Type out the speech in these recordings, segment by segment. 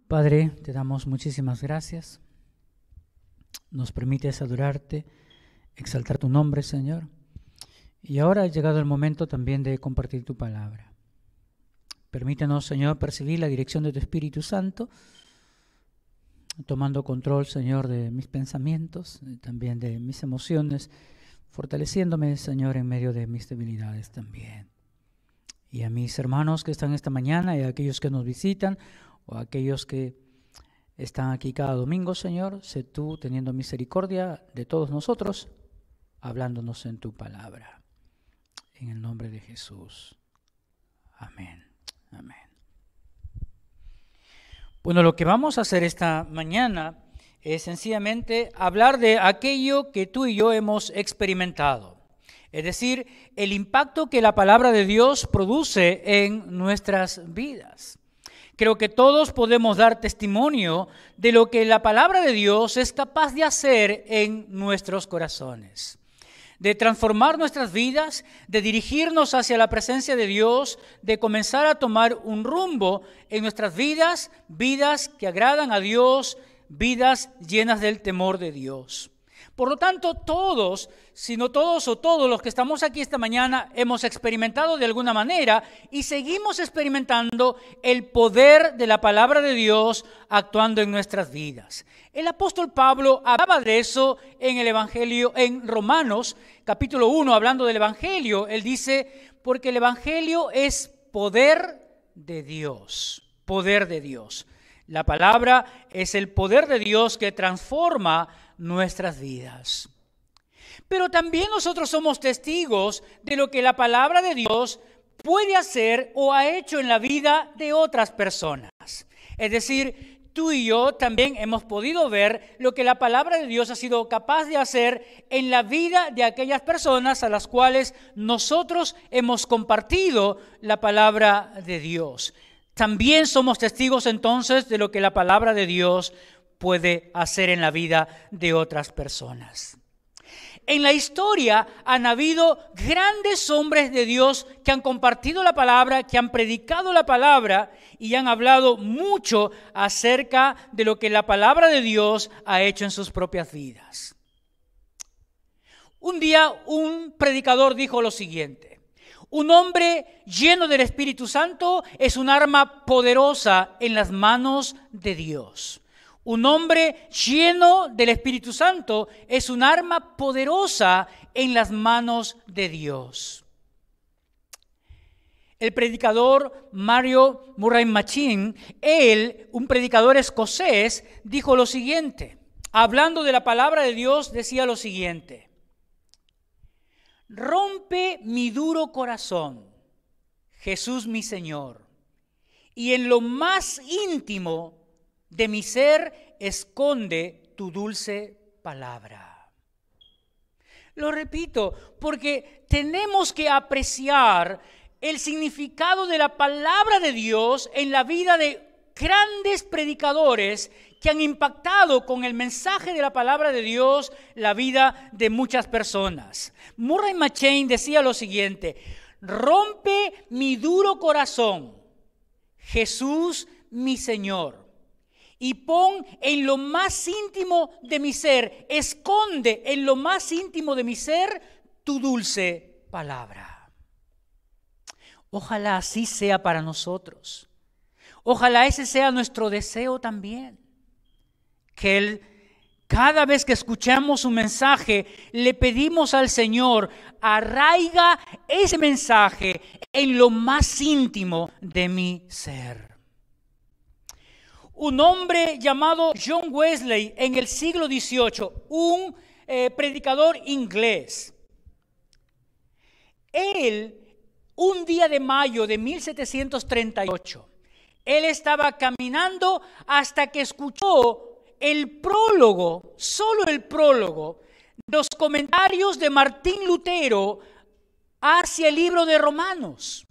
Padre, te damos muchísimas gracias. Nos permites adorarte, exaltar tu nombre, Señor. Y ahora ha llegado el momento también de compartir tu palabra. Permítenos, Señor, percibir la dirección de tu Espíritu Santo, tomando control, Señor, de mis pensamientos, también de mis emociones, fortaleciéndome, Señor, en medio de mis debilidades también. Y a mis hermanos que están esta mañana y a aquellos que nos visitan o a aquellos que están aquí cada domingo, Señor, sé tú teniendo misericordia de todos nosotros, hablándonos en tu palabra. En el nombre de Jesús. Amén. Amén. Bueno, lo que vamos a hacer esta mañana es sencillamente hablar de aquello que tú y yo hemos experimentado. Es decir, el impacto que la palabra de Dios produce en nuestras vidas. Creo que todos podemos dar testimonio de lo que la palabra de Dios es capaz de hacer en nuestros corazones. De transformar nuestras vidas, de dirigirnos hacia la presencia de Dios, de comenzar a tomar un rumbo en nuestras vidas, vidas que agradan a Dios, vidas llenas del temor de Dios. Por lo tanto, todos, si no todos o todos los que estamos aquí esta mañana hemos experimentado de alguna manera y seguimos experimentando el poder de la palabra de Dios actuando en nuestras vidas. El apóstol Pablo hablaba de eso en el Evangelio, en Romanos, capítulo 1, hablando del Evangelio. Él dice, porque el Evangelio es poder de Dios, poder de Dios. La palabra es el poder de Dios que transforma nuestras vidas. Pero también nosotros somos testigos de lo que la palabra de Dios puede hacer o ha hecho en la vida de otras personas. Es decir, tú y yo también hemos podido ver lo que la palabra de Dios ha sido capaz de hacer en la vida de aquellas personas a las cuales nosotros hemos compartido la palabra de Dios. También somos testigos entonces de lo que la palabra de Dios puede hacer en la vida de otras personas. En la historia han habido grandes hombres de Dios que han compartido la palabra, que han predicado la palabra y han hablado mucho acerca de lo que la palabra de Dios ha hecho en sus propias vidas. Un día un predicador dijo lo siguiente: un hombre lleno del Espíritu Santo es un arma poderosa en las manos de Dios. Un hombre lleno del Espíritu Santo es un arma poderosa en las manos de Dios. El predicador Mario Murray Machin, él, un predicador escocés, dijo lo siguiente. Hablando de la palabra de Dios, decía lo siguiente: rompe mi duro corazón, Jesús mi Señor, y en lo más íntimo de mi ser esconde tu dulce palabra. Lo repito, porque tenemos que apreciar el significado de la palabra de Dios en la vida de grandes predicadores que han impactado con el mensaje de la palabra de Dios la vida de muchas personas. Murray Machin decía lo siguiente: rompe mi duro corazón, Jesús mi Señor, y pon en lo más íntimo de mi ser, esconde en lo más íntimo de mi ser tu dulce palabra. Ojalá así sea para nosotros. Ojalá ese sea nuestro deseo también. Que cada vez que escuchamos un mensaje, le pedimos al Señor, arraiga ese mensaje en lo más íntimo de mi ser. Un hombre llamado John Wesley en el siglo XVIII, un predicador inglés. Él, un día de mayo de 1738, él estaba caminando hasta que escuchó el prólogo, solo el prólogo, los comentarios de Martín Lutero hacia el libro de Romanos.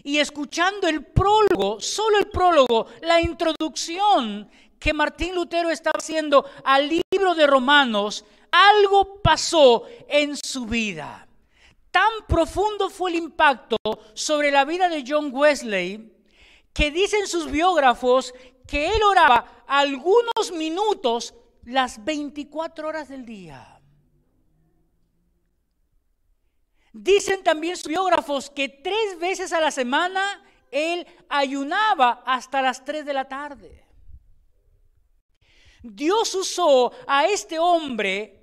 Y escuchando el prólogo, solo el prólogo, la introducción que Martín Lutero estaba haciendo al libro de Romanos, algo pasó en su vida. Tan profundo fue el impacto sobre la vida de John Wesley que dicen sus biógrafos que él oraba algunos minutos las 24 horas del día. Dicen también sus biógrafos que 3 veces a la semana él ayunaba hasta las 3 de la tarde. Dios usó a este hombre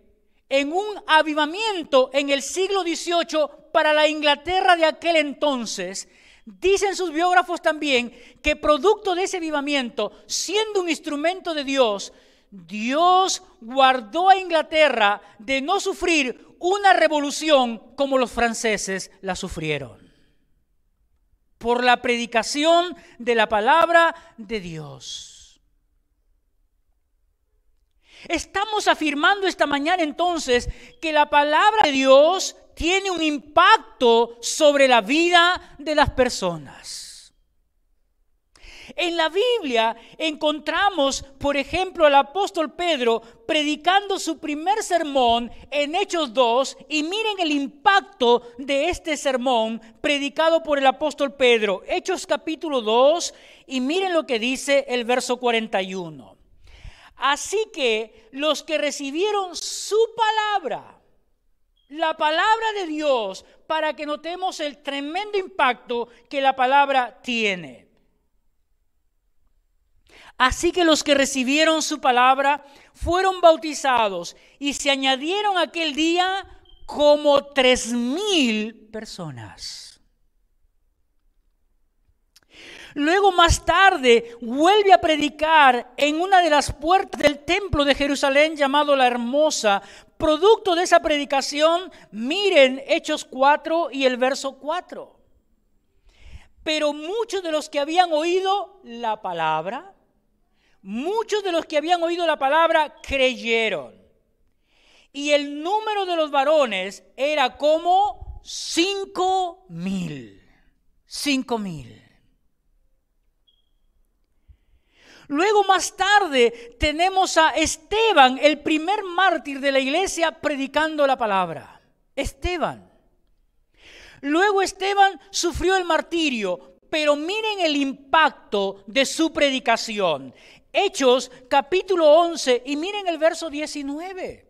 en un avivamiento en el siglo XVIII para la Inglaterra de aquel entonces. Dicen sus biógrafos también que producto de ese avivamiento, siendo un instrumento de Dios, Dios guardó a Inglaterra de no sufrir una revolución como los franceses la sufrieron, por la predicación de la palabra de Dios. Estamos afirmando esta mañana entonces que la palabra de Dios tiene un impacto sobre la vida de las personas. En la Biblia encontramos, por ejemplo, al apóstol Pedro predicando su primer sermón en Hechos 2, y miren el impacto de este sermón predicado por el apóstol Pedro. Hechos capítulo 2, y miren lo que dice el verso 41. Así que los que recibieron su palabra, la palabra de Dios, para que notemos el tremendo impacto que la palabra tiene. Así que los que recibieron su palabra fueron bautizados y se añadieron aquel día como 3,000 personas. Luego más tarde vuelve a predicar en una de las puertas del templo de Jerusalén llamado La Hermosa. Producto de esa predicación, miren Hechos 4 y el verso 4. Pero muchos de los que habían oído la palabra, creyeron. Y el número de los varones era como 5,000. 5,000. Luego más tarde tenemos a Esteban, el primer mártir de la iglesia, predicando la palabra. Esteban. Luego Esteban sufrió el martirio, pero miren el impacto de su predicación. Hechos capítulo 11 y miren el verso 19.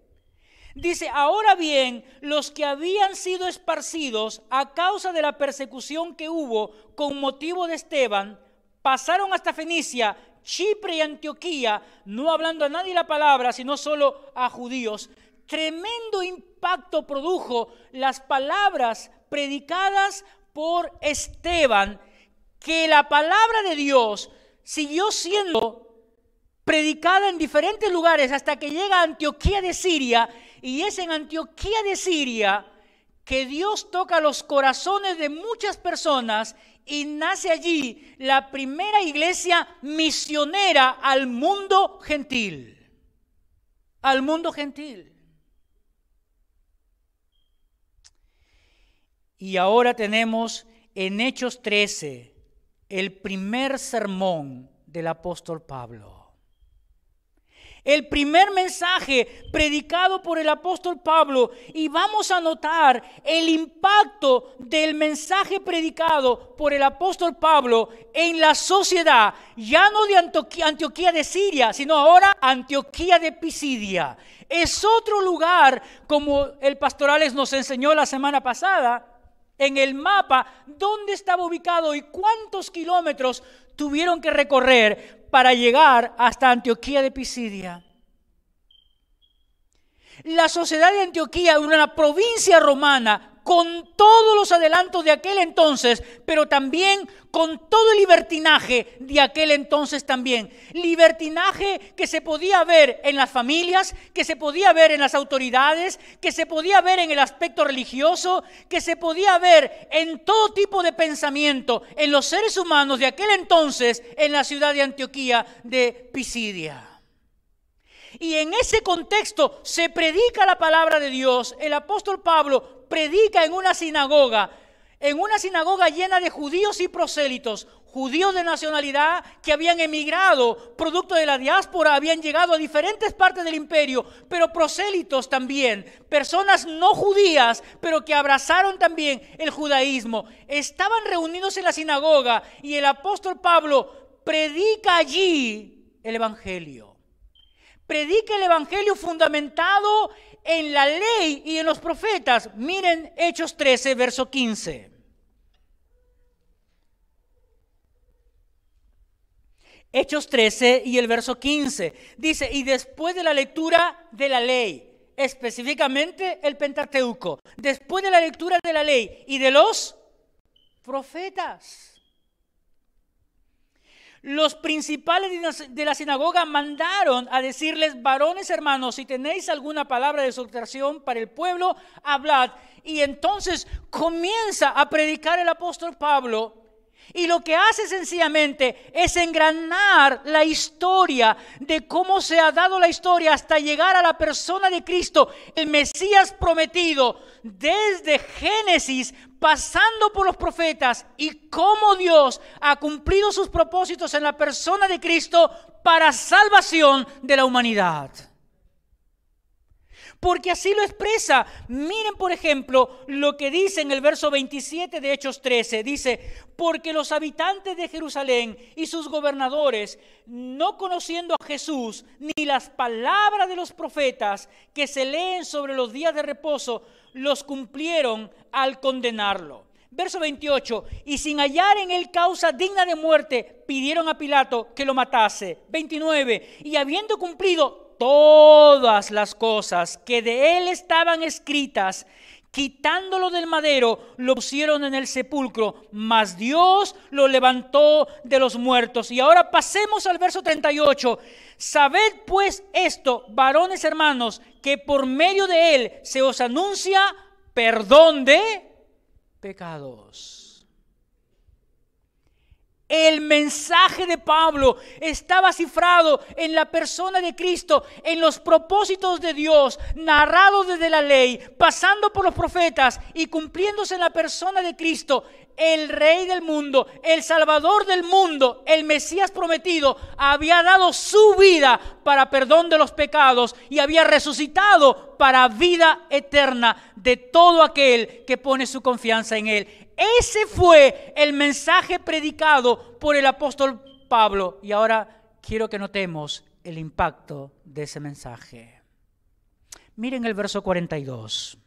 Dice, ahora bien, los que habían sido esparcidos a causa de la persecución que hubo con motivo de Esteban, pasaron hasta Fenicia, Chipre y Antioquía, no hablando a nadie la palabra, sino solo a judíos. Tremendo impacto produjo las palabras predicadas por Esteban, que la palabra de Dios siguió siendo predicada en diferentes lugares hasta que llega a Antioquía de Siria, y es en Antioquía de Siria que Dios toca los corazones de muchas personas y nace allí la primera iglesia misionera al mundo gentil. Al mundo gentil. Y ahora tenemos en Hechos 13 el primer sermón del apóstol Pablo. El primer mensaje predicado por el apóstol Pablo, y vamos a notar el impacto del mensaje predicado por el apóstol Pablo en la sociedad, ya no de Antioquía de Siria, sino ahora Antioquía de Pisidia. Es otro lugar, como el pastor Alex nos enseñó la semana pasada, en el mapa, dónde estaba ubicado y cuántos kilómetros tuvieron que recorrer para llegar hasta Antioquía de Pisidia. La sociedad de Antioquía era una provincia romana con todos los adelantos de aquel entonces, pero también con todo el libertinaje de aquel entonces también. Libertinaje que se podía ver en las familias, que se podía ver en las autoridades, que se podía ver en el aspecto religioso, que se podía ver en todo tipo de pensamiento en los seres humanos de aquel entonces en la ciudad de Antioquía de Pisidia. Y en ese contexto se predica la palabra de Dios. El apóstol Pablo predica en una sinagoga llena de judíos y prosélitos, judíos de nacionalidad que habían emigrado, producto de la diáspora, habían llegado a diferentes partes del imperio, pero prosélitos también, personas no judías, pero que abrazaron también el judaísmo. Estaban reunidos en la sinagoga y el apóstol Pablo predica allí el Evangelio. Predica el Evangelio fundamentado en la ley y en los profetas. Miren Hechos 13, verso 15. Hechos 13 y el verso 15. Dice, y después de la lectura de la ley, específicamente el Pentateuco, después de la lectura de la ley y de los profetas, los principales de la sinagoga mandaron a decirles: varones hermanos, si tenéis alguna palabra de exhortación para el pueblo, hablad. Y entonces comienza a predicar el apóstol Pablo, y lo que hace sencillamente es engranar la historia de cómo se ha dado la historia hasta llegar a la persona de Cristo, el Mesías prometido, desde Génesis, pasando por los profetas, y cómo Dios ha cumplido sus propósitos en la persona de Cristo para salvación de la humanidad. Porque así lo expresa. Miren, por ejemplo, lo que dice en el verso 27 de Hechos 13. Dice: porque los habitantes de Jerusalén y sus gobernadores, no conociendo a Jesús ni las palabras de los profetas que se leen sobre los días de reposo, los cumplieron al condenarlo. Verso 28, y sin hallar en él causa digna de muerte, pidieron a Pilato que lo matase. 29, y habiendo cumplido todas las cosas que de él estaban escritas, quitándolo del madero, lo pusieron en el sepulcro, mas Dios lo levantó de los muertos. Y ahora pasemos al verso 38. Sabed pues esto, varones hermanos, que por medio de él se os anuncia perdón de pecados. El mensaje de Pablo estaba cifrado en la persona de Cristo, en los propósitos de Dios, narrados desde la ley, pasando por los profetas y cumpliéndose en la persona de Cristo, el Rey del mundo, el Salvador del mundo, el Mesías prometido. Había dado su vida para perdón de los pecados y había resucitado para vida eterna de todo aquel que pone su confianza en él. Ese fue el mensaje predicado por el apóstol Pablo. Y ahora quiero que notemos el impacto de ese mensaje. Miren el verso 42.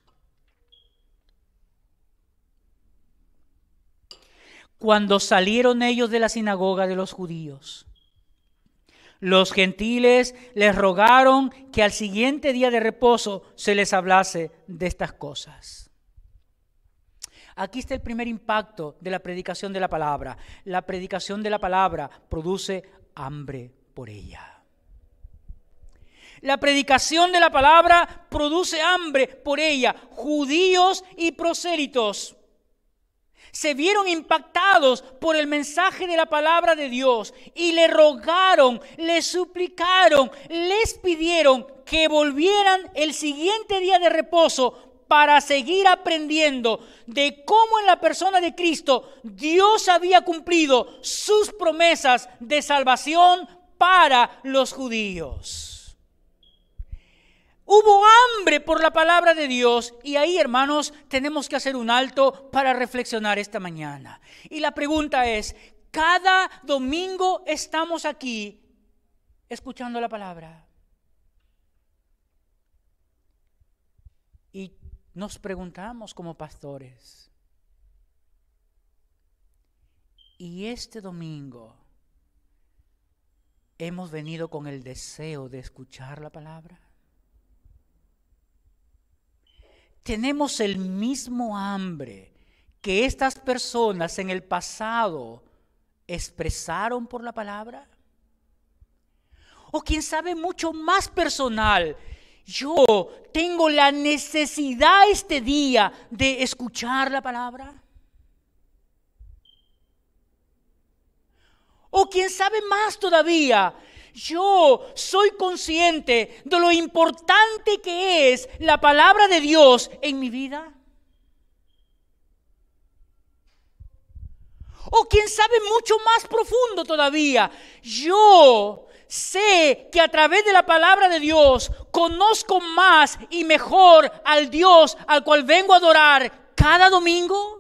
Cuando salieron ellos de la sinagoga de los judíos, los gentiles les rogaron que al siguiente día de reposo se les hablase de estas cosas. Aquí está el primer impacto de la predicación de la palabra. La predicación de la palabra produce hambre por ella. La predicación de la palabra produce hambre por ella. Judíos y prosélitos se vieron impactados por el mensaje de la palabra de Dios y le rogaron, le suplicaron, les pidieron que volvieran el siguiente día de reposo para seguir aprendiendo de cómo en la persona de Cristo Dios había cumplido sus promesas de salvación para los judíos. Hubo hambre por la palabra de Dios, y ahí, hermanos, tenemos que hacer un alto para reflexionar esta mañana. Y la pregunta es: ¿cada domingo estamos aquí escuchando la palabra? Y nos preguntamos como pastores: ¿y este domingo hemos venido con el deseo de escuchar la palabra? ¿Tenemos el mismo hambre que estas personas en el pasado expresaron por la palabra? O quién sabe, mucho más personal: yo tengo la necesidad este día de escuchar la palabra. O quién sabe más todavía: yo soy consciente de lo importante que es la palabra de Dios en mi vida. O quién sabe mucho más profundo todavía: yo sé que a través de la palabra de Dios conozco más y mejor al Dios al cual vengo a adorar cada domingo.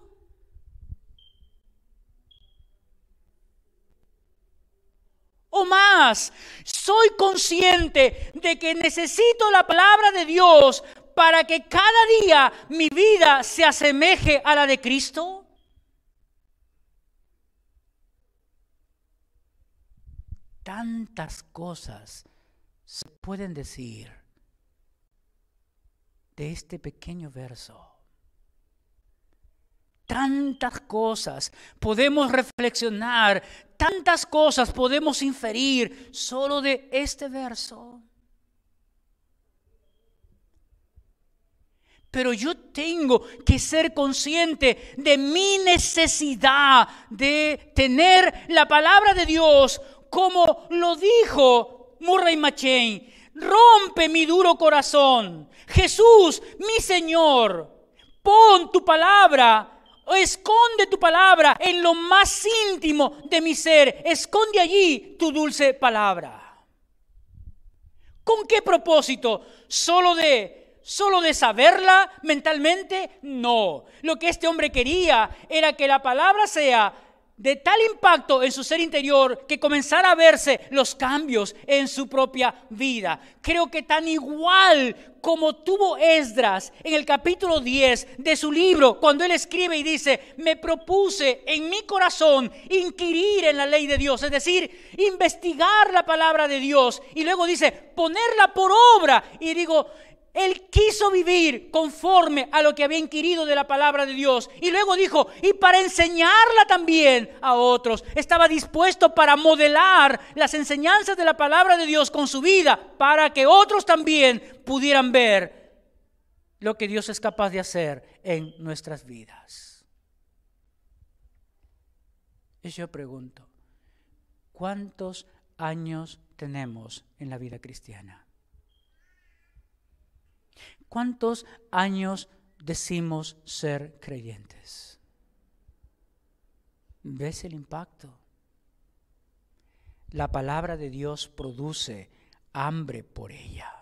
más, soy consciente de que necesito la palabra de Dios para que cada día mi vida se asemeje a la de Cristo. Tantas cosas se pueden decir de este pequeño verso. Tantas cosas podemos reflexionar, tantas cosas podemos inferir solo de este verso. Pero yo tengo que ser consciente de mi necesidad de tener la palabra de Dios, como lo dijo Murray McCheyne. Rompe mi duro corazón. Jesús, mi Señor, pon tu palabra, esconde tu palabra en lo más íntimo de mi ser. Esconde allí tu dulce palabra. ¿Con qué propósito? ¿Solo de saberla mentalmente? No. Lo que este hombre quería era que la palabra sea de tal impacto en su ser interior que comenzara a verse los cambios en su propia vida. Creo que tan igual como tuvo Esdras en el capítulo 10 de su libro, cuando él escribe y dice: me propuse en mi corazón inquirir en la ley de Dios, es decir, investigar la palabra de Dios, y luego dice ponerla por obra, y digo, él quiso vivir conforme a lo que había inquirido de la palabra de Dios. Y luego dijo, y para enseñarla también a otros. Estaba dispuesto para modelar las enseñanzas de la palabra de Dios con su vida, para que otros también pudieran ver lo que Dios es capaz de hacer en nuestras vidas. Y yo pregunto, ¿cuántos años tenemos en la vida cristiana? ¿Cuántos años decimos ser creyentes? ¿Ves el impacto? La palabra de Dios produce hambre por ella.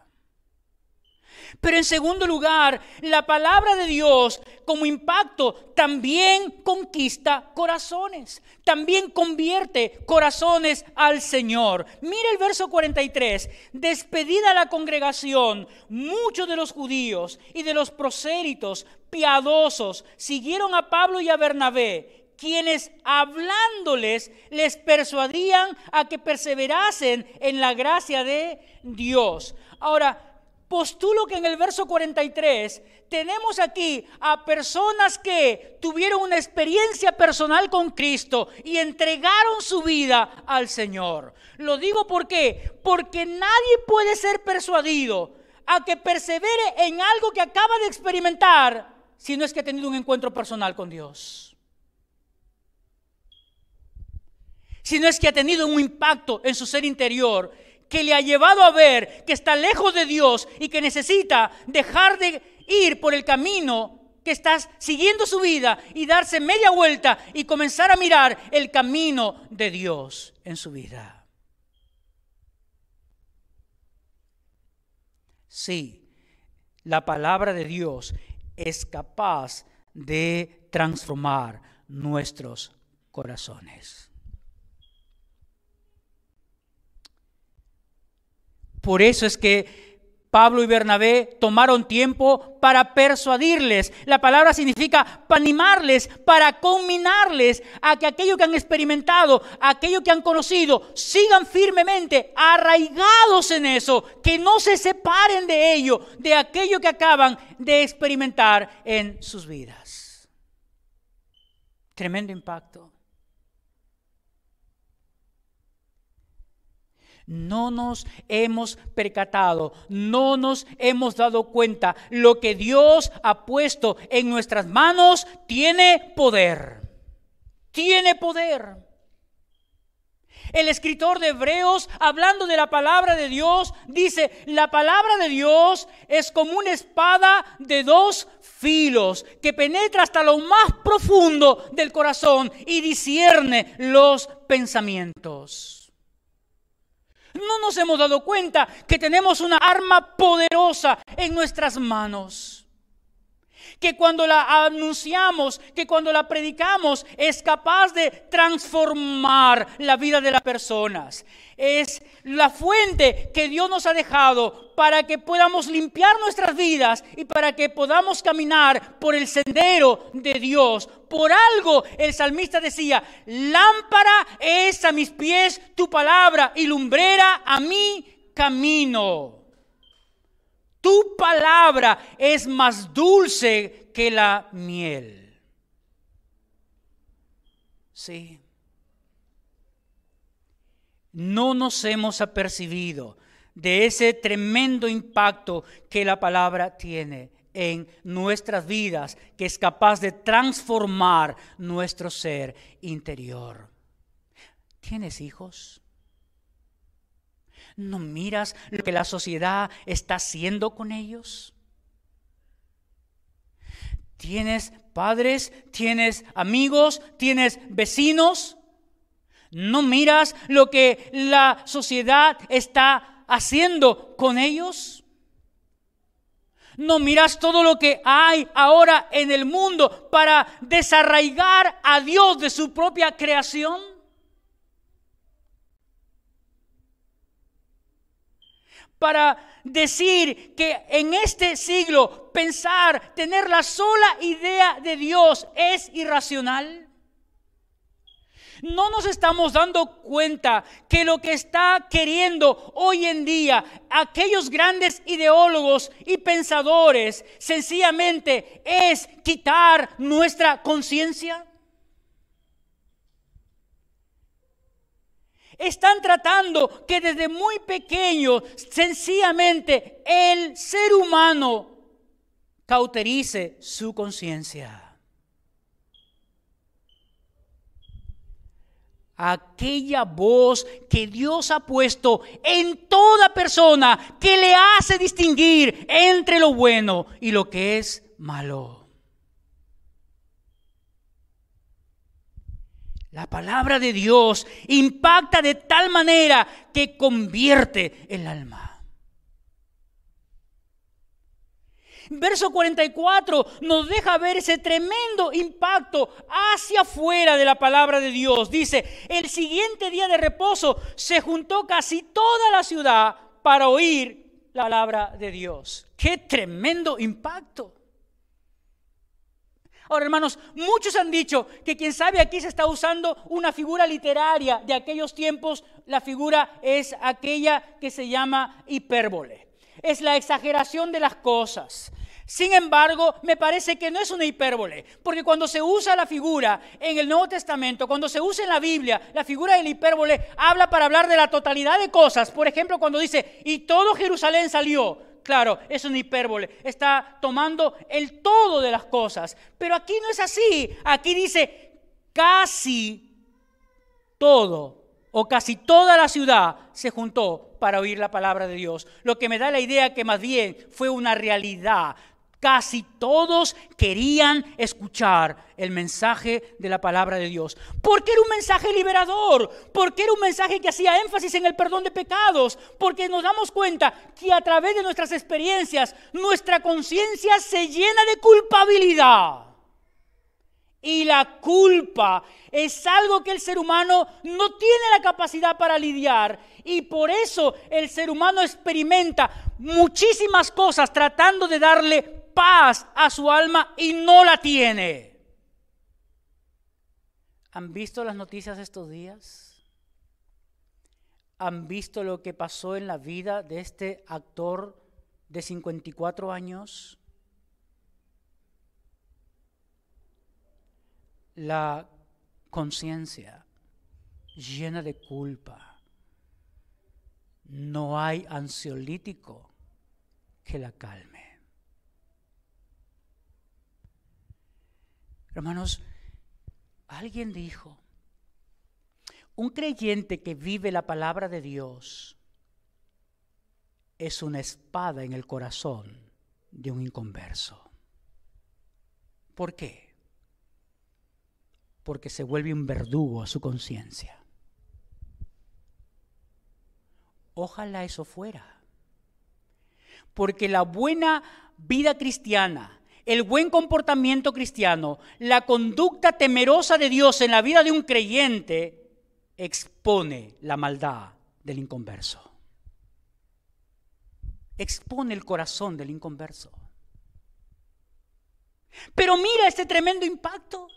Pero en segundo lugar, la palabra de Dios como impacto también conquista corazones, también convierte corazones al Señor. Mira el verso 43. Despedida la congregación, muchos de los judíos y de los prosélitos piadosos siguieron a Pablo y a Bernabé, quienes hablándoles les persuadían a que perseverasen en la gracia de Dios. Ahora, postulo que en el verso 43 tenemos aquí a personas que tuvieron una experiencia personal con Cristo y entregaron su vida al Señor. Lo digo ¿por qué? Porque nadie puede ser persuadido a que persevere en algo que acaba de experimentar si no es que ha tenido un encuentro personal con Dios. Si no es que ha tenido un impacto en su ser interior que le ha llevado a ver que está lejos de Dios y que necesita dejar de ir por el camino que está siguiendo su vida y darse media vuelta y comenzar a mirar el camino de Dios en su vida. Sí, la palabra de Dios es capaz de transformar nuestros corazones. Por eso es que Pablo y Bernabé tomaron tiempo para persuadirles. La palabra significa para animarles, para conminarles a que aquello que han experimentado, aquello que han conocido, sigan firmemente arraigados en eso, que no se separen de ello, de aquello que acaban de experimentar en sus vidas. Tremendo impacto. No nos hemos percatado, no nos hemos dado cuenta. Lo que Dios ha puesto en nuestras manos tiene poder. Tiene poder. El escritor de Hebreos, hablando de la palabra de Dios, dice: la palabra de Dios es como una espada de dos filos que penetra hasta lo más profundo del corazón y discierne los pensamientos. No nos hemos dado cuenta que tenemos una arma poderosa en nuestras manos, que cuando la anunciamos, que cuando la predicamos, es capaz de transformar la vida de las personas. Es la fuente que Dios nos ha dejado para que podamos limpiar nuestras vidas y para que podamos caminar por el sendero de Dios. Por algo el salmista decía: lámpara es a mis pies tu palabra y lumbrera a mi camino. Tu palabra es más dulce que la miel. Sí. No nos hemos apercibido de ese tremendo impacto que la palabra tiene en nuestras vidas, que es capaz de transformar nuestro ser interior. ¿Tienes hijos? ¿No miras lo que la sociedad está haciendo con ellos? ¿Tienes padres? ¿Tienes amigos? ¿Tienes vecinos? ¿No miras lo que la sociedad está haciendo con ellos? ¿No miras todo lo que hay ahora en el mundo para desarraigar a Dios de su propia creación? Para decir que en este siglo pensar, tener la sola idea de Dios es irracional. No nos estamos dando cuenta que lo que está queriendo hoy en día aquellos grandes ideólogos y pensadores sencillamente es quitar nuestra conciencia. Están tratando que desde muy pequeño sencillamente el ser humano cauterice su conciencia. Aquella voz que Dios ha puesto en toda persona que le hace distinguir entre lo bueno y lo que es malo. La palabra de Dios impacta de tal manera que convierte el alma. Verso 44 nos deja ver ese tremendo impacto hacia afuera de la palabra de Dios. Dice: el siguiente día de reposo se juntó casi toda la ciudad para oír la palabra de Dios. ¡Qué tremendo impacto! Ahora, hermanos, muchos han dicho que quién sabe aquí se está usando una figura literaria de aquellos tiempos. La figura es aquella que se llama hipérbole. Es la exageración de las cosas. Sin embargo, me parece que no es una hipérbole, porque cuando se usa la figura en el Nuevo Testamento, cuando se usa en la Biblia, la figura del hipérbole habla para hablar de la totalidad de cosas. Por ejemplo, cuando dice: y todo Jerusalén salió. Claro, es una hipérbole, está tomando el todo de las cosas. Pero aquí no es así. Aquí dice: casi todo o casi toda la ciudad se juntó para oír la palabra de Dios. Lo que me da la idea que más bien fue una realidad. Casi todos querían escuchar el mensaje de la palabra de Dios. Porque era un mensaje liberador. Porque era un mensaje que hacía énfasis en el perdón de pecados. Porque nos damos cuenta que a través de nuestras experiencias, nuestra conciencia se llena de culpabilidad. Y la culpa es algo que el ser humano no tiene la capacidad para lidiar. Y por eso el ser humano experimenta muchísimas cosas tratando de darle paz a su alma y no la tiene. ¿Han visto las noticias estos días? ¿Han visto lo que pasó en la vida de este actor de 54 años? La conciencia llena de culpa. No hay ansiolítico que la calme. Hermanos, alguien dijo: un creyente que vive la palabra de Dios es una espada en el corazón de un inconverso. ¿Por qué? Porque se vuelve un verdugo a su conciencia. Ojalá eso fuera. Porque la buena vida cristiana, el buen comportamiento cristiano, la conducta temerosa de Dios en la vida de un creyente, expone la maldad del inconverso. Expone el corazón del inconverso. Pero mira este tremendo impacto.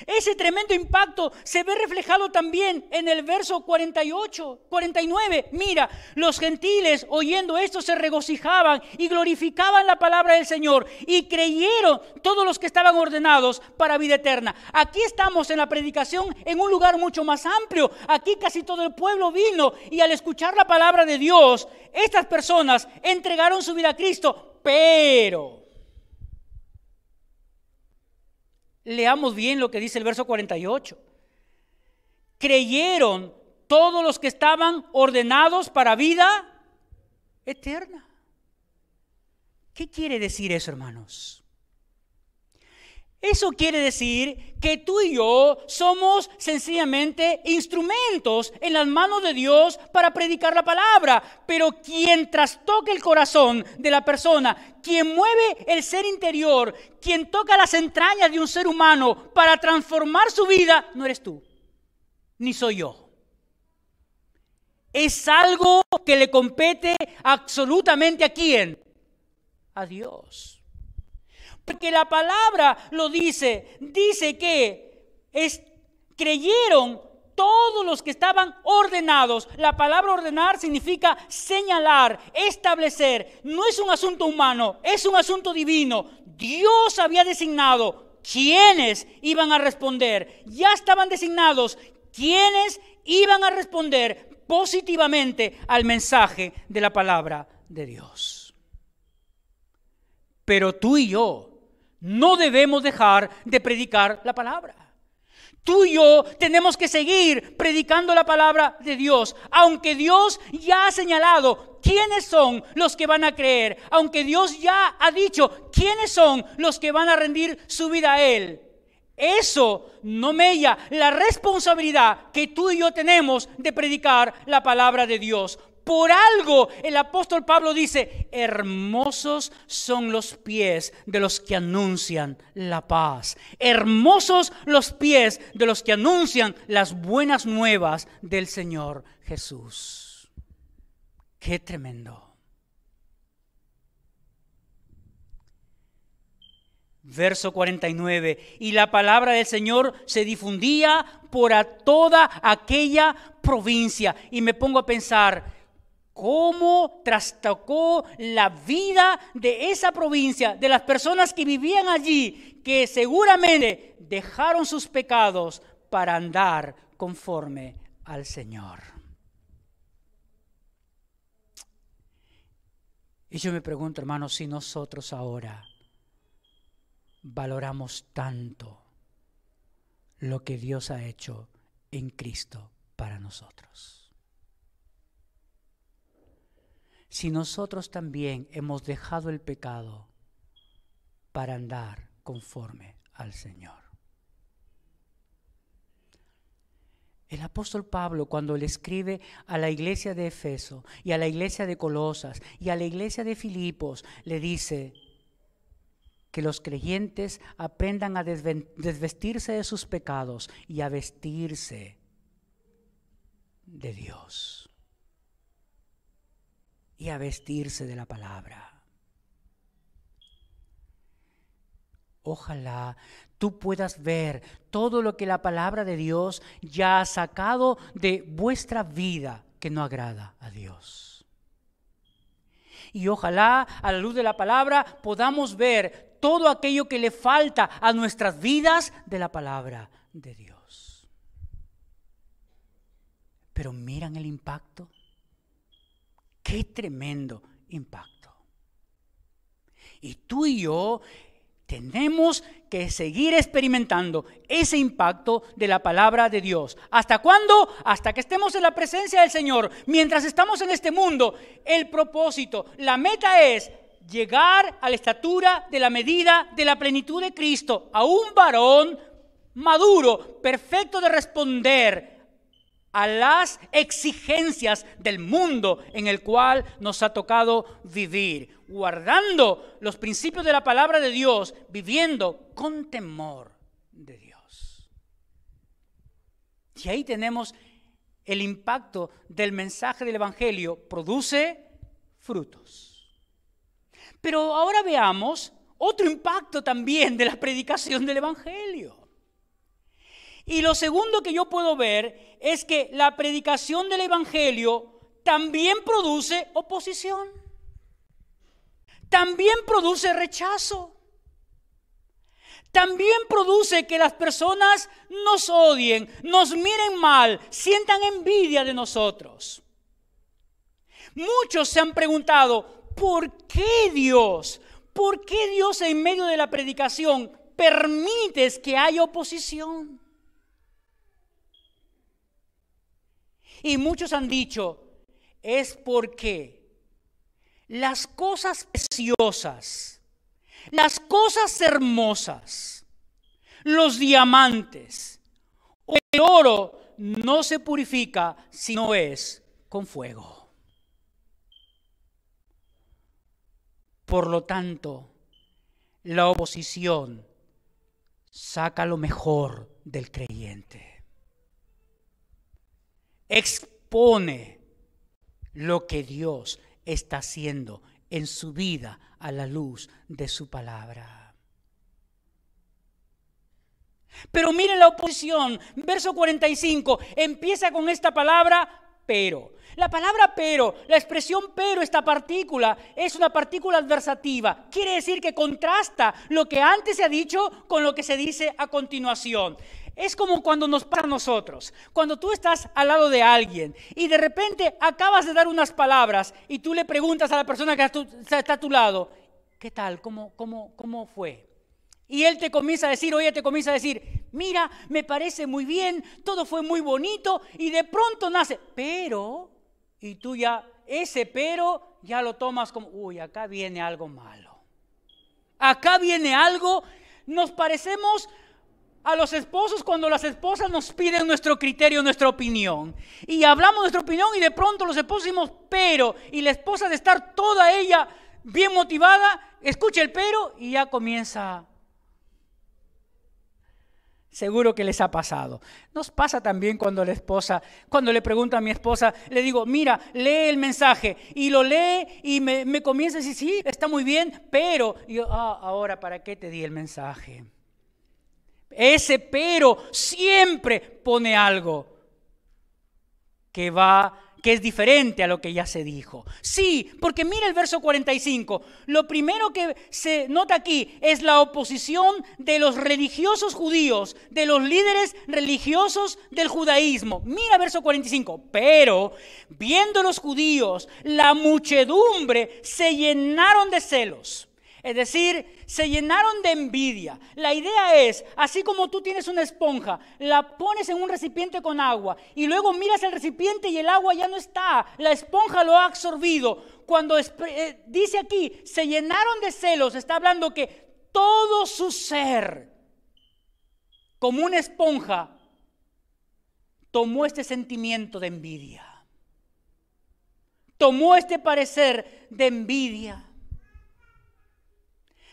Ese tremendo impacto se ve reflejado también en el verso 49. Mira, los gentiles oyendo esto se regocijaban y glorificaban la palabra del Señor y creyeron todos los que estaban ordenados para vida eterna. Aquí estamos en la predicación en un lugar mucho más amplio. Aquí casi todo el pueblo vino y al escuchar la palabra de Dios, estas personas entregaron su vida a Cristo, pero... Leamos bien lo que dice el verso 48. Creyeron todos los que estaban ordenados para vida eterna. ¿Qué quiere decir eso, hermanos? Eso quiere decir que tú y yo somos sencillamente instrumentos en las manos de Dios para predicar la palabra. Pero quien trastoca el corazón de la persona, quien mueve el ser interior, quien toca las entrañas de un ser humano para transformar su vida, no eres tú, ni soy yo. Es algo que le compete absolutamente ¿a quién? A Dios. Porque la palabra lo dice que creyeron todos los que estaban ordenados. La palabra ordenar significa señalar, establecer. No es un asunto humano, es un asunto divino. Dios había designado quiénes iban a responder. Ya estaban designados quiénes iban a responder positivamente al mensaje de la palabra de Dios. Pero tú y yo no debemos dejar de predicar la palabra. Tú y yo tenemos que seguir predicando la palabra de Dios, aunque Dios ya ha señalado quiénes son los que van a creer, aunque Dios ya ha dicho quiénes son los que van a rendir su vida a Él. Eso no mella la responsabilidad que tú y yo tenemos de predicar la palabra de Dios. Por algo el apóstol Pablo dice, hermosos son los pies de los que anuncian la paz. Hermosos los pies de los que anuncian las buenas nuevas del Señor Jesús. ¡Qué tremendo! Verso 49, y la palabra del Señor se difundía por toda aquella provincia. Y me pongo a pensar, ¿cómo trastocó la vida de esa provincia, de las personas que vivían allí, que seguramente dejaron sus pecados para andar conforme al Señor? Y yo me pregunto, hermanos, si nosotros ahora valoramos tanto lo que Dios ha hecho en Cristo para nosotros. Si nosotros también hemos dejado el pecado para andar conforme al Señor. El apóstol Pablo, cuando le escribe a la iglesia de Efeso y a la iglesia de Colosas y a la iglesia de Filipos, le dice que los creyentes aprendan a desvestirse de sus pecados y a vestirse de Dios. Y a vestirse de la palabra. Ojalá tú puedas ver todo lo que la palabra de Dios ya ha sacado de vuestra vida que no agrada a Dios. Y ojalá a la luz de la palabra podamos ver todo aquello que le falta a nuestras vidas de la palabra de Dios. Pero miran el impacto. ¡Qué tremendo impacto! Y tú y yo tenemos que seguir experimentando ese impacto de la palabra de Dios. ¿Hasta cuándo? Hasta que estemos en la presencia del Señor. Mientras estamos en este mundo, el propósito, la meta es llegar a la estatura de la medida de la plenitud de Cristo, a un varón maduro, perfecto de responder a las exigencias del mundo en el cual nos ha tocado vivir, guardando los principios de la palabra de Dios, viviendo con temor de Dios. Y ahí tenemos el impacto del mensaje del Evangelio, produce frutos. Pero ahora veamos otro impacto también de la predicación del Evangelio. Y lo segundo que yo puedo ver es que la predicación del Evangelio también produce oposición. También produce rechazo. También produce que las personas nos odien, nos miren mal, sientan envidia de nosotros. Muchos se han preguntado, ¿por qué Dios? ¿Por qué Dios en medio de la predicación permites que haya oposición? Y muchos han dicho, es porque las cosas preciosas, las cosas hermosas, los diamantes o el oro no se purifica si no es con fuego. Por lo tanto, la oposición saca lo mejor del creyente. Expone lo que Dios está haciendo en su vida a la luz de su palabra. Pero miren la oposición, verso 45, empieza con esta palabra pero. La palabra pero, la expresión pero, esta partícula, es una partícula adversativa. Quiere decir que contrasta lo que antes se ha dicho con lo que se dice a continuación. Es como cuando nos pasa a nosotros. Cuando tú estás al lado de alguien y de repente acabas de dar unas palabras y tú le preguntas a la persona que está a tu lado, ¿qué tal? ¿Cómo fue? Y él te comienza a decir, mira, me parece muy bien, todo fue muy bonito, y de pronto nace, pero, y tú ya, ese pero, ya lo tomas como, uy, acá viene algo malo. Acá viene algo, nos parecemos a los esposos cuando las esposas nos piden nuestro criterio, nuestra opinión. Y hablamos nuestra opinión y de pronto los esposos decimos, pero, y la esposa de estar toda ella bien motivada, escucha el pero y ya comienza. Seguro que les ha pasado. Nos pasa también cuando le pregunto a mi esposa, le digo, mira, lee el mensaje. Y lo lee y me comienza a decir, sí, está muy bien, pero. Y yo, ahora, ¿para qué te di el mensaje? Ese pero siempre pone algo que es diferente a lo que ya se dijo. Sí, porque mira el verso 45. Lo primero que se nota aquí es la oposición de los religiosos judíos, de los líderes religiosos del judaísmo. Mira verso 45. Pero, viendo los judíos, la muchedumbre se llenaron de celos. Es decir, se llenaron de envidia. La idea es, así como tú tienes una esponja, la pones en un recipiente con agua y luego miras el recipiente y el agua ya no está, la esponja lo ha absorbido. Cuando dice aquí, se llenaron de celos, está hablando que todo su ser, como una esponja, tomó este sentimiento de envidia. Tomó este parecer de envidia.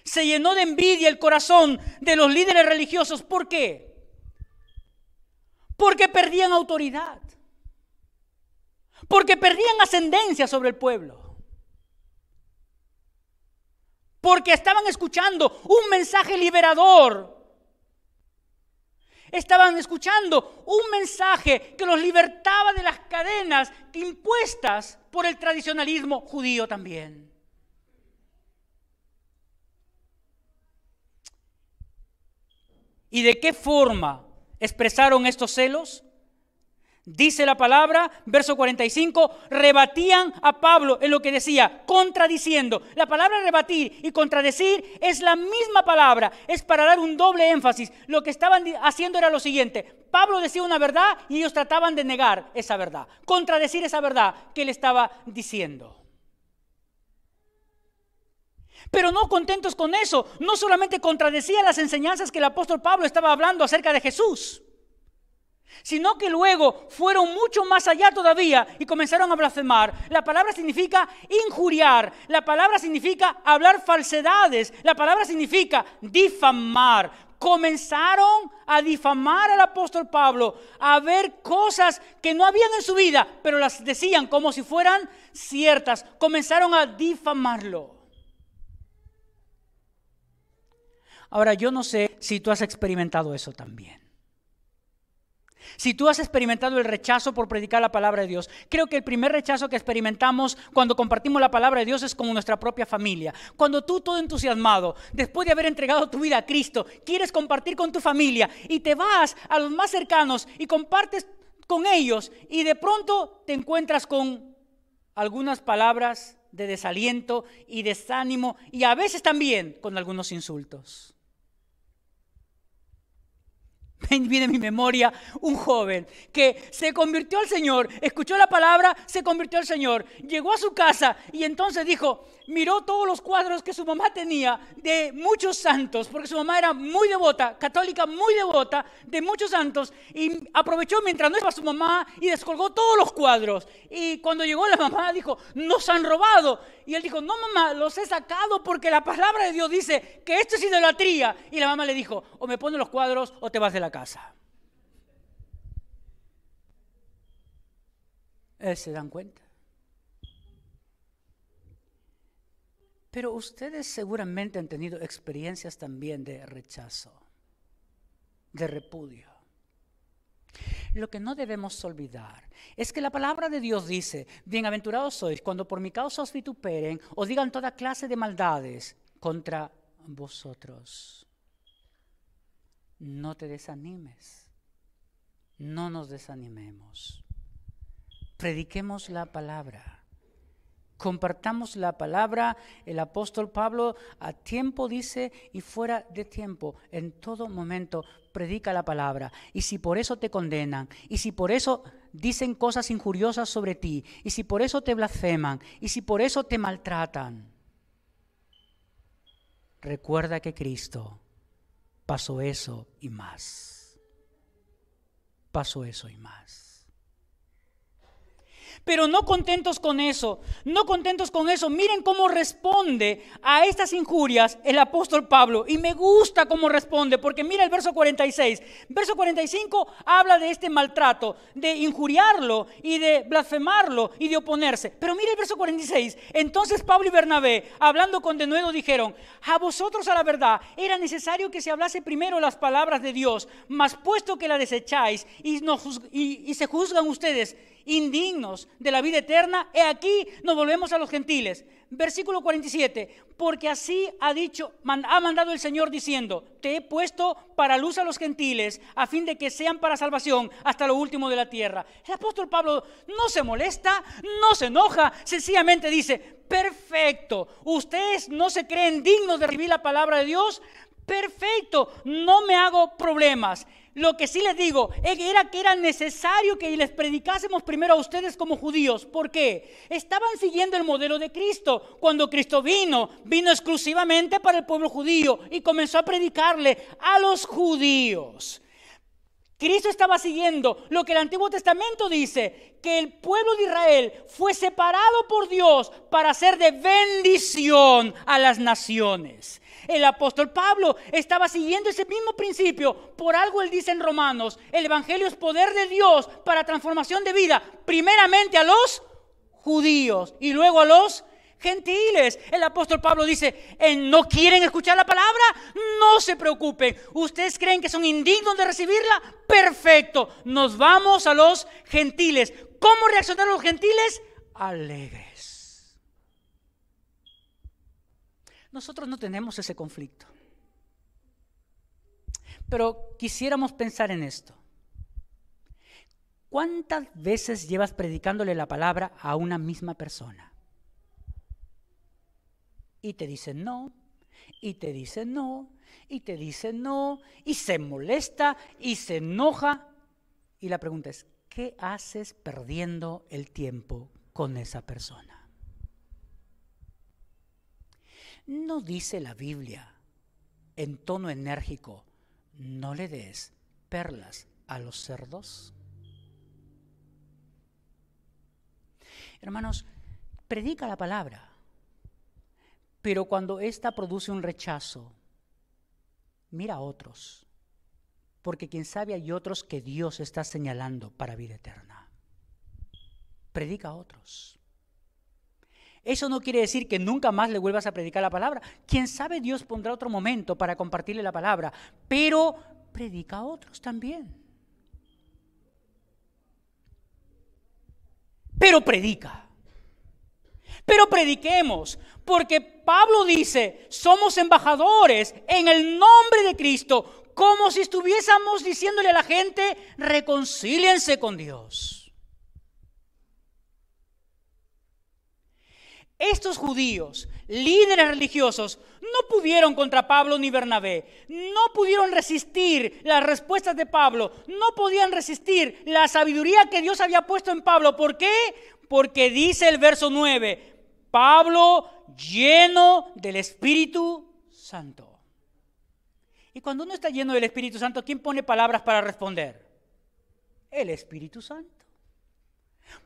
Se llenó de envidia el corazón de los líderes religiosos. ¿Por qué? Porque perdían autoridad. Porque perdían ascendencia sobre el pueblo. Porque estaban escuchando un mensaje liberador. Estaban escuchando un mensaje que los libertaba de las cadenas impuestas por el tradicionalismo judío también. ¿Y de qué forma expresaron estos celos? Dice la palabra, verso 45, rebatían a Pablo en lo que decía, contradiciendo. La palabra rebatir y contradecir es la misma palabra, es para dar un doble énfasis. Lo que estaban haciendo era lo siguiente, Pablo decía una verdad y ellos trataban de negar esa verdad, contradecir esa verdad que él estaba diciendo. Pero no contentos con eso, no solamente contradecía las enseñanzas que el apóstol Pablo estaba hablando acerca de Jesús, sino que luego fueron mucho más allá todavía y comenzaron a blasfemar. La palabra significa injuriar, la palabra significa hablar falsedades, la palabra significa difamar. Comenzaron a difamar al apóstol Pablo, a ver cosas que no habían en su vida, pero las decían como si fueran ciertas. Comenzaron a difamarlo. Ahora, yo no sé si tú has experimentado eso también. Si tú has experimentado el rechazo por predicar la palabra de Dios, creo que el primer rechazo que experimentamos cuando compartimos la palabra de Dios es como nuestra propia familia. Cuando tú, todo entusiasmado, después de haber entregado tu vida a Cristo, quieres compartir con tu familia y te vas a los más cercanos y compartes con ellos y de pronto te encuentras con algunas palabras de desaliento y desánimo y a veces también con algunos insultos. Viene a mi memoria un joven que se convirtió al Señor, escuchó la palabra, se convirtió al Señor, llegó a su casa y entonces dijo, miró todos los cuadros que su mamá tenía de muchos santos, porque su mamá era muy devota, católica muy devota, de muchos santos, y aprovechó mientras no estaba su mamá y descolgó todos los cuadros. Y cuando llegó la mamá dijo, nos han robado. Y él dijo, no mamá, los he sacado porque la palabra de Dios dice que esto es idolatría. Y la mamá le dijo, o me pones los cuadros o te vas de la casa. ¿Se dan cuenta? Pero ustedes seguramente han tenido experiencias también de rechazo, de repudio. Lo que no debemos olvidar es que la palabra de Dios dice, bienaventurados sois cuando por mi causa os vituperen o digan toda clase de maldades contra vosotros. No te desanimes, no nos desanimemos. Prediquemos la palabra. Compartamos la palabra. El apóstol Pablo a tiempo dice y fuera de tiempo, en todo momento predica la palabra. Y si por eso te condenan, y si por eso dicen cosas injuriosas sobre ti, y si por eso te blasfeman, y si por eso te maltratan, recuerda que Cristo pasó eso y más. Pasó eso y más. Pero no contentos con eso, miren cómo responde a estas injurias el apóstol Pablo. Y me gusta cómo responde, porque mira el verso 46. Verso 45 habla de este maltrato, de injuriarlo y de blasfemarlo y de oponerse. Pero mira el verso 46. Entonces Pablo y Bernabé, hablando con denuedo, dijeron, a vosotros a la verdad era necesario que se hablase primero las palabras de Dios, mas puesto que la desecháis y se juzgan ustedes indignos de la vida eterna, he aquí nos volvemos a los gentiles. Versículo 47, porque así ha mandado el Señor diciendo, te he puesto para luz a los gentiles, a fin de que sean para salvación hasta lo último de la tierra. El apóstol Pablo no se molesta, no se enoja, sencillamente dice, perfecto, ustedes no se creen dignos de recibir la palabra de Dios, perfecto, no me hago problemas. Lo que sí les digo era que era necesario que les predicásemos primero a ustedes como judíos. ¿Por qué? Estaban siguiendo el modelo de Cristo. Cuando Cristo vino exclusivamente para el pueblo judío y comenzó a predicarle a los judíos. Cristo estaba siguiendo lo que el Antiguo Testamento dice, que el pueblo de Israel fue separado por Dios para ser de bendición a las naciones. El apóstol Pablo estaba siguiendo ese mismo principio. Por algo él dice en Romanos, el evangelio es poder de Dios para transformación de vida, primeramente a los judíos y luego a los gentiles. El apóstol Pablo dice, ¿no quieren escuchar la palabra? No se preocupen. ¿Ustedes creen que son indignos de recibirla? Perfecto, nos vamos a los gentiles. ¿Cómo reaccionaron los gentiles? Alegres. Nosotros no tenemos ese conflicto. Pero quisiéramos pensar en esto. ¿Cuántas veces llevas predicándole la palabra a una misma persona? Y te dice no, y te dice no, y te dice no, y se molesta, y se enoja. Y la pregunta es, ¿qué haces perdiendo el tiempo con esa persona? No dice la Biblia en tono enérgico, no le des perlas a los cerdos? Hermanos, predica la palabra, pero cuando ésta produce un rechazo, mira a otros, porque quién sabe hay otros que Dios está señalando para vida eterna. Predica a otros. Eso no quiere decir que nunca más le vuelvas a predicar la palabra. Quién sabe, Dios pondrá otro momento para compartirle la palabra, pero predica a otros también. Pero predica. Pero prediquemos, porque Pablo dice, somos embajadores en el nombre de Cristo, como si estuviésemos diciéndole a la gente, reconcíliense con Dios. Estos judíos, líderes religiosos, no pudieron contra Pablo ni Bernabé, no pudieron resistir las respuestas de Pablo, no podían resistir la sabiduría que Dios había puesto en Pablo. ¿Por qué? Porque dice el verso 9, Pablo lleno del Espíritu Santo. Y cuando uno está lleno del Espíritu Santo, ¿quién pone palabras para responder? El Espíritu Santo.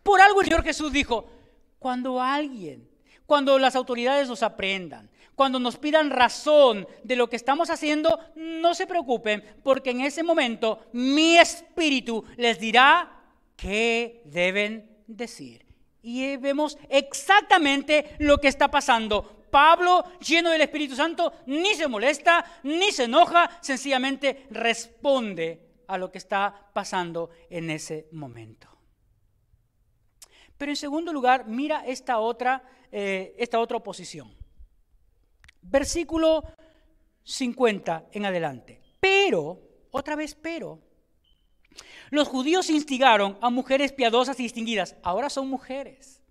Por algo el Señor Jesús dijo, cuando las autoridades nos aprendan, cuando nos pidan razón de lo que estamos haciendo, no se preocupen, porque en ese momento mi espíritu les dirá qué deben decir. Y vemos exactamente lo que está pasando. Pablo, lleno del Espíritu Santo, ni se molesta, ni se enoja, sencillamente responde a lo que está pasando en ese momento. Pero en segundo lugar, mira esta otra oposición. Versículo 50 en adelante. Pero, otra vez pero, los judíos instigaron a mujeres piadosas y distinguidas. Ahora son mujeres.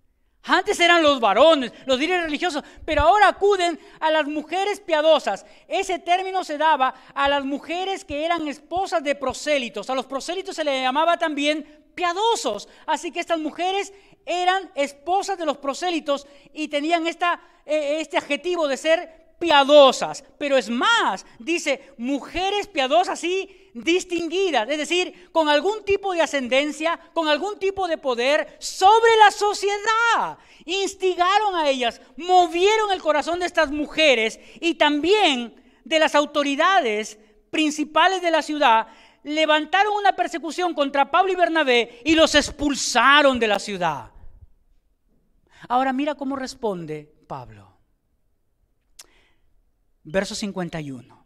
Antes eran los varones, los líderes religiosos, pero ahora acuden a las mujeres piadosas. Ese término se daba a las mujeres que eran esposas de prosélitos. A los prosélitos se les llamaba también piadosos. Así que estas mujeres eran esposas de los prosélitos y tenían este adjetivo de ser piadosas. Pero es más, dice mujeres piadosas y distinguidas, es decir, con algún tipo de ascendencia, con algún tipo de poder sobre la sociedad. Instigaron a ellas, movieron el corazón de estas mujeres y también de las autoridades principales de la ciudad. Levantaron una persecución contra Pablo y Bernabé y los expulsaron de la ciudad. Ahora mira cómo responde Pablo. Verso 51.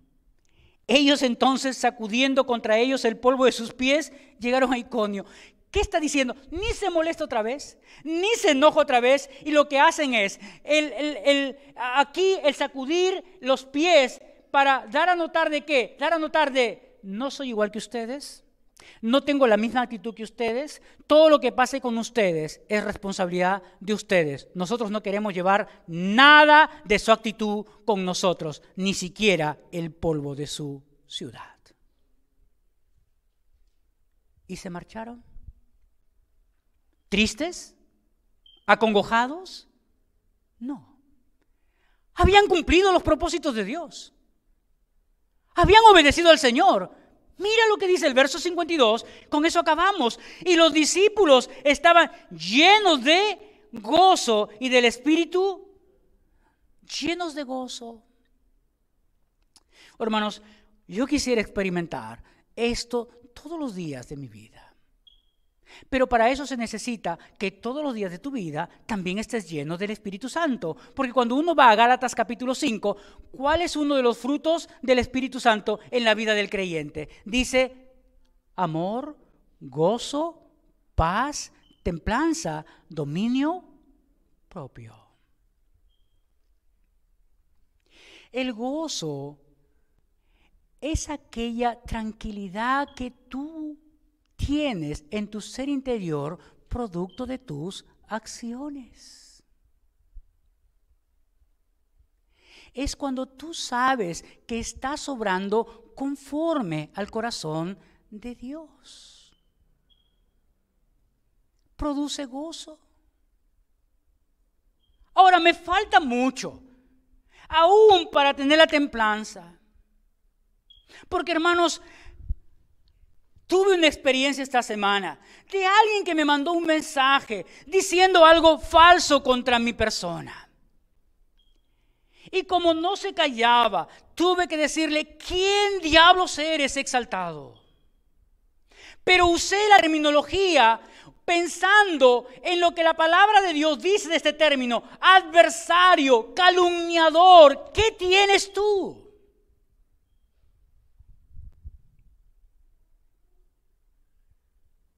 Ellos entonces, sacudiendo contra ellos el polvo de sus pies, llegaron a Iconio. ¿Qué está diciendo? Ni se molesta otra vez, ni se enoja otra vez, y lo que hacen es aquí el sacudir los pies para dar a notar de qué, dar a notar de no soy igual que ustedes, no tengo la misma actitud que ustedes, todo lo que pase con ustedes es responsabilidad de ustedes. Nosotros no queremos llevar nada de su actitud con nosotros, ni siquiera el polvo de su ciudad. ¿Y se marcharon? ¿Tristes? ¿Acongojados? No. Habían cumplido los propósitos de Dios. Habían obedecido al Señor. Mira lo que dice el verso 52, con eso acabamos. Y los discípulos estaban llenos de gozo y del Espíritu, llenos de gozo. Hermanos, yo quisiera experimentar esto todos los días de mi vida. Pero para eso se necesita que todos los días de tu vida también estés lleno del Espíritu Santo. Porque cuando uno va a Gálatas capítulo 5, ¿cuál es uno de los frutos del Espíritu Santo en la vida del creyente? Dice amor, gozo, paz, templanza, dominio propio. El gozo es aquella tranquilidad que tú tienes en tu ser interior producto de tus acciones. Es cuando tú sabes que estás obrando conforme al corazón de Dios. Produce gozo. Ahora me falta mucho, aún para tener la templanza. Porque hermanos, Tuve una experiencia esta semana de alguien que me mandó un mensaje diciendo algo falso contra mi persona. Y como no se callaba, tuve que decirle, ¿quién diablos eres, exaltado? Pero usé la terminología pensando en lo que la palabra de Dios dice de este término: adversario, calumniador, ¿qué tienes tú?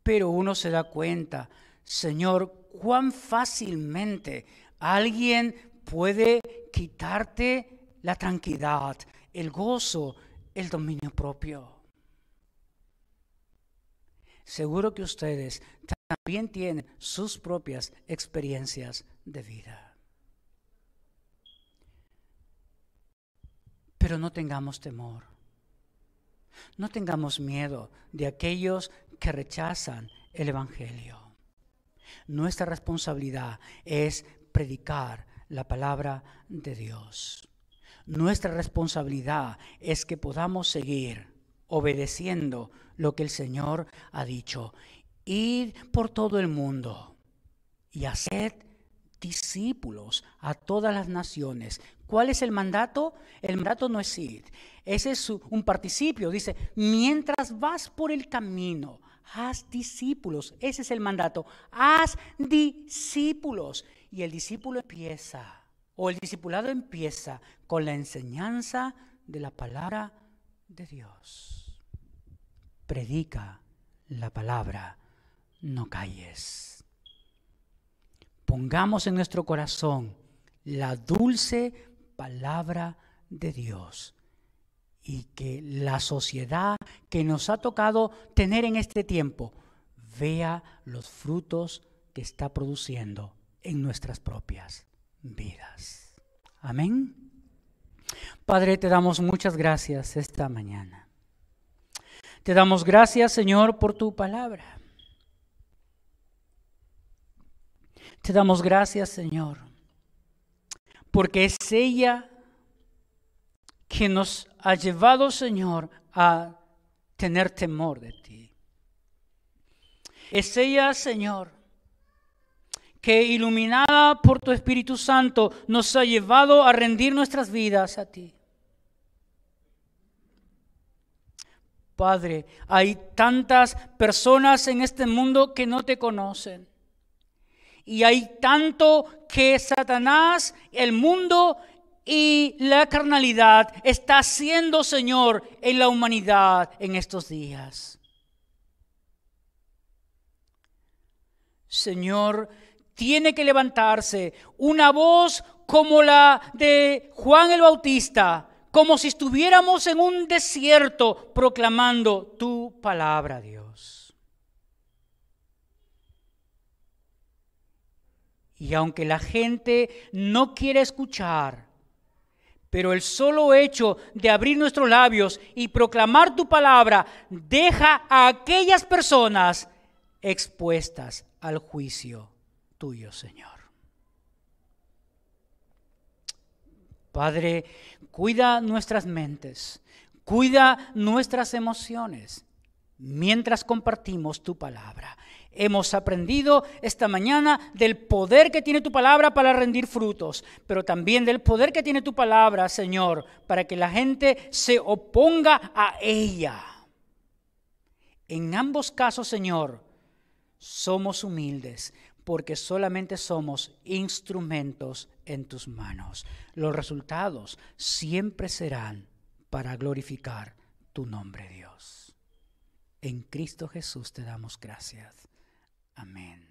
Pero uno se da cuenta, Señor, cuán fácilmente alguien puede quitarte la tranquilidad, el gozo, el dominio propio. Seguro que ustedes también tienen sus propias experiencias de vida. Pero no tengamos temor. No tengamos miedo de aquellos que rechazan el Evangelio. Nuestra responsabilidad es predicar la palabra de Dios. Nuestra responsabilidad es que podamos seguir obedeciendo lo que el Señor ha dicho. Id por todo el mundo y haced discípulos a todas las naciones. ¿Cuál es el mandato? El mandato no es ir. Ese es un participio. Dice, mientras vas por el camino, haz discípulos. Ese es el mandato. Haz discípulos. Y el discípulo empieza, o el discipulado empieza con la enseñanza de la palabra de Dios. Predica la palabra, no calles. Pongamos en nuestro corazón la dulce palabra de Dios y que la sociedad que nos ha tocado tener en este tiempo vea los frutos que está produciendo en nuestras propias vidas. Amén. Padre, te damos muchas gracias esta mañana. Te damos gracias, Señor, por tu palabra. Te damos gracias, Señor, porque es ella que nos ha llevado, Señor, a tener temor de ti. Es ella, Señor, que iluminada por tu Espíritu Santo nos ha llevado a rendir nuestras vidas a ti. Padre, hay tantas personas en este mundo que no te conocen. Y hay tanto que Satanás, el mundo y la carnalidad está haciendo, Señor, en la humanidad en estos días. Señor, tiene que levantarse una voz como la de Juan el Bautista, como si estuviéramos en un desierto proclamando tu palabra, Dios. Y aunque la gente no quiere escuchar, pero el solo hecho de abrir nuestros labios y proclamar tu palabra deja a aquellas personas expuestas al juicio tuyo, Señor. Padre, cuida nuestras mentes, cuida nuestras emociones mientras compartimos tu palabra. Hemos aprendido esta mañana del poder que tiene tu palabra para rendir frutos, pero también del poder que tiene tu palabra, Señor, para que la gente se oponga a ella. En ambos casos, Señor, somos humildes porque solamente somos instrumentos en tus manos. Los resultados siempre serán para glorificar tu nombre, Dios. En Cristo Jesús te damos gracias. Amén.